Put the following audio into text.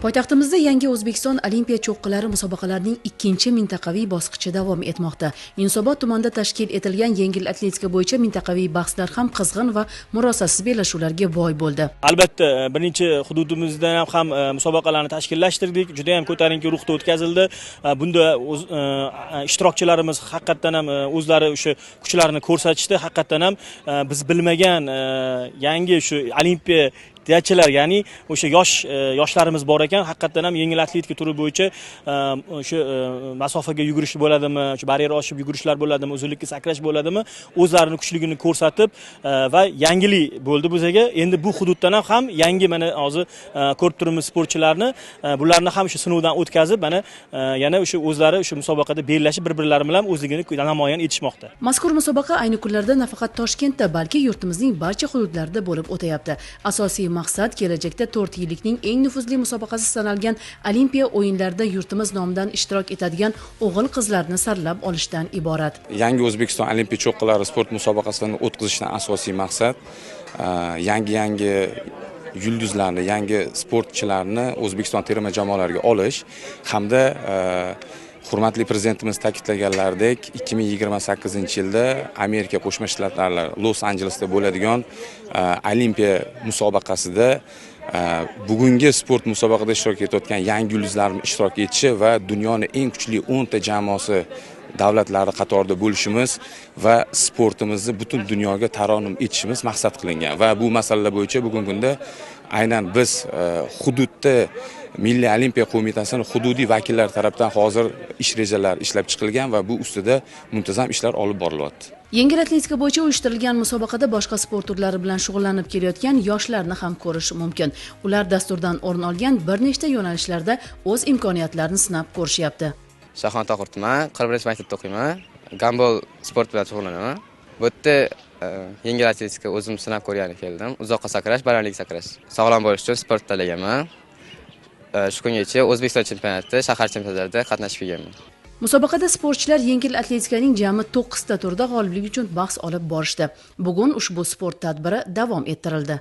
Poytaxtimizda yangi O'zbekiston Olimpiya cho'qqilari musobaqalarining 2-mintaqaviy bosqichi davom etmoqda. Yunusobod tumanida tashkil etilgan yengil atletika bo'yicha mintaqaviy bahslar ham qizg'in va murosasiz bellashuvlarga boy bo'ldi. Albatta, birinchi hududimizda ham musobaqalarni tashkillashtirdik. Juda ham ko'tarinki ruhda o'tkazildi. Bunda ishtirokchilarimiz haqiqatan ham o'zlari o'sha kuchlarini ko'rsatishdi. Haqiqatan ham biz bilmagan yangi shu Olimpiya ya'ni o'sha yoshlarimiz bor ekan. Haqiqatan ham yengil atletika turi bo'yicha o'sha masofaga yugurish bo'ladimi, shu baryer oshib yugurishlar bo'ladimi, uzunlikka sakrash bo'ladimi, o'zlarining kuchligini ko'rsatib va yangilik bo'ldi bizga. Endi bu hududdan ham yangi mana hozir ko'rib turibmiz sportchilarni, bularni ham shu sinovdan o'tkazib, mana yana o'sha o'zlari o'sha musobaqada bellashib bir-birlari bilan o'zligini namoyon etishmoqda. Mazkur musobaqa ayni kunlarda nafaqat Toshkentda, balki yurtimizning barcha hududlarida bo'lib o'tayapti. Asosiy maqsad kelajakda 4 yillikning eng nufuzli musobaqasi sanalgan Olimpiya o'yinlarida yurtimiz nomidan ishtirok etadigan o'g'il-qizlarni saralab olishdan iborat. Yangi O'zbekiston Olimpiya cho'qqilari sport musobaqasini o'tkazishdan asosiy maqsad yangi yulduzlarni, yangi sportchilarni O'zbekiston terma jamoalariga olish hamda hurmatli prezidentimiz ta'kidlaganlaridek 2028-yilda Amerika Qo'shma Shtatlari Los-Anjelesda bo'ladigan Olimpiya musobaqasida bugungi sport musobaqada ishtirok etayotgan yangi yulduzlarning ishtirok etishi va dunyoning eng kuchli 10 ta jamoasi davlatlari qatorida bo'lishimiz va sportimizni butun dunyoga tarannum etishimiz maqsad qilingan va bu masalalar bo'yicha bugungi kunda aynan biz hududda Milliy Olimpiya qo'mitasining hududiy vakillari tomonidan hozir ish rejalari ishlab chiqilgan va bu ustida muntazam ishlar olib borilyapti. Yengil atletika bo'yicha uyushtirilgan musobaqada boshqa sport turlari bilan shug'ullanib kelayotgan yoshlarni ham ko'rish mumkin. Ular dasturdan o'rin olgan bir nechta yo'nalishlarda o'z imkoniyatlarini sinab ko'rishyapti. Shahontohur tuman 41 maktabda o'qiyman. Gambol sport bilan shug'ullanaman. Bu yerda yengil atletika o'zim sinab ko'rgani keldim. Uzoqqa sakrash, balandlik sakrash. Sog'lom bo'lish uchun sport tanlaganman. Shu kungacha O'zbekiston chempionati, shahar chempionatlarida qatnashib kelganman. Musobaqada sportchilar yengil atletikaning jami 9 ta turda g'oliblik uchun bahs olib borishdi. Bugun ushbu sport tadbiri davom ettirildi.